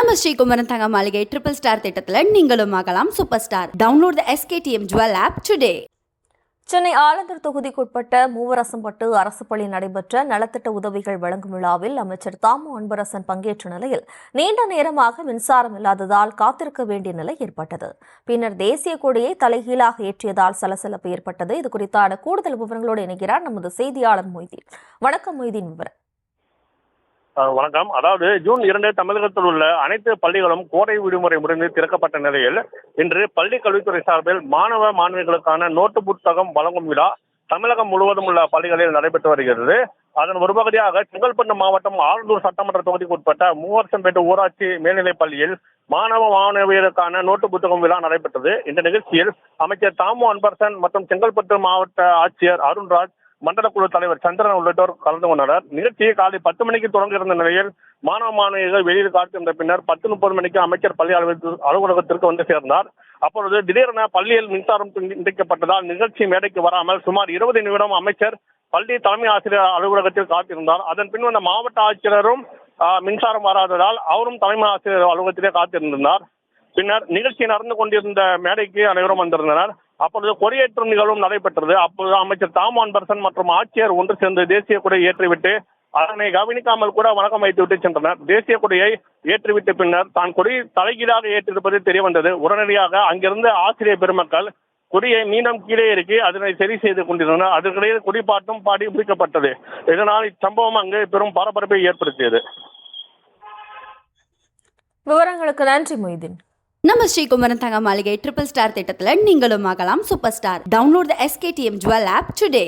நம்ம ஸ்ரீகுமரன் தங்க மாளிகை ட்ரிபிள் ஸ்டார் திட்டத்தில் நீங்களும் ஆகலாம் super star. Download the SKTM Jewel app today. Chennai Alandur தொகுதிக்குட்பட்ட மூவரசம்பட்டு அரசு பள்ளி நடைபெற்ற நலத்திட்ட உதவிகள் வழங்கும் விழாவில் அமைச்சர் தாமு அன்பரசன் பங்கேற்ற நிலையில் நீண்ட நேரமாக மின்சாரம் இல்லாததால் காத்திருக்க வேண்டிய நிலை ஏற்பட்டது. பின்னர் தேசிய கொடியை தலைகீழாக ஏற்றியதால் சலசலப்பு ஏற்பட்டது. இது குறித்தான கூடுதல் விவரங்களோடு இணைகிறார் நமது செய்தியாளர் மொய்தீன். வணக்கம் மொய்தீன். விவரம். வணக்கம். அதாவது ஜூன் 2 தமிழகத்தில் உள்ள அனைத்து பள்ளிகளும் கோடை விடுமுறை முடிந்து திறக்கப்பட்ட நிலையில் இன்று பள்ளி கல்வித்துறை சார்பில் மாணவ மாணவிகளுக்கான நோட்டு புத்தகம் வழங்கும் விழா தமிழகம் முழுவதும் உள்ள பள்ளிகளில் நடைபெற்று வருகிறது. அதன் ஒரு பகுதியாக செங்கல்பட்டு மாவட்டம் ஆலந்தூர் சட்டமன்ற தொகுதிக்கு உட்பட்ட மூவரசம்பேட்டு ஊராட்சி மேல்நிலைப் பள்ளியில் மாணவ மாணவியருக்கான நோட்டு புத்தகம் விழா நடைபெற்றது. இந்த நிகழ்ச்சியில் அமைச்சர் தாமு அன்பரசன் மற்றும் செங்கல்பட்டு மாவட்ட ஆட்சியர் அருண்ராஜ், மண்டல குழு தலைவர் சந்திரன் உள்ளிட்டோர் கலந்து கொண்டனர். நிகழ்ச்சியை காலை 10 மணிக்கு தொடங்க இருந்த நிலையில் மாணவ மாணவிகள் வெளியில் காத்திருந்த பின்னர் 10:30 மணிக்கு அமைச்சர் பள்ளி அலுவலகத்திற்கு வந்து சேர்ந்தார். அப்பொழுது திடீரென பள்ளியில் மின்சாரம் துண்டிக்கப்பட்டதால் நிகழ்ச்சி மேடைக்கு வராமல் சுமார் 20 நிமிடம் அமைச்சர் பள்ளி தலைமை ஆசிரியர் அலுவலகத்தில் காத்திருந்தார். அதன் பின் வந்த மாவட்ட ஆட்சியரும் மின்சாரம் வராததால் அவரும் தலைமை ஆசிரியர் அலுவலகத்திலே காத்திருந்தார். பின்னர் நிகழ்ச்சி நடந்து கொண்டிருந்த மேடைக்கு அனைவரும் வந்திருந்தனர். அப்பொழுது கொடியேற்றும் நிகழ்வும் நடைபெற்றது. அப்பொழுது அமைச்சர் தாமு அன்பரசன் மற்றும் ஆட்சியர் ஒன்று சேர்ந்து தேசிய கொடியை ஏற்றிவிட்டு அதனை கவனிக்காமல் கூட வணக்கம் வைத்துவிட்டு சென்றனர். தேசிய கொடியை ஏற்றிவிட்ட பின்னர் தான் கொடி தலைகீழாக ஏற்றிருப்பது தெரிய வந்தது. உடனடியாக அங்கிருந்த ஆசிரியர் பெருமக்கள் கொடியை மீண்டும் கீழே இறக்கி அதனை சரி செய்து கொண்டிருந்தனர். அதற்கிடையே கொடிப்பாட்டும் பாடி முடிக்கப்பட்டது. இதனால் இச்சம்பவம் அங்கு பெரும் பரபரப்பை ஏற்படுத்தியது. விவரங்களுக்கு நன்றி மொய்தீன். நம்ம ஸ்ரீகுமரன் தங்க மாளிகை ட்ரிபிள் ஸ்டார் திட்டத்தில் நீங்களும் ஆகலாம் super star. Download the SKTM Jewel app today.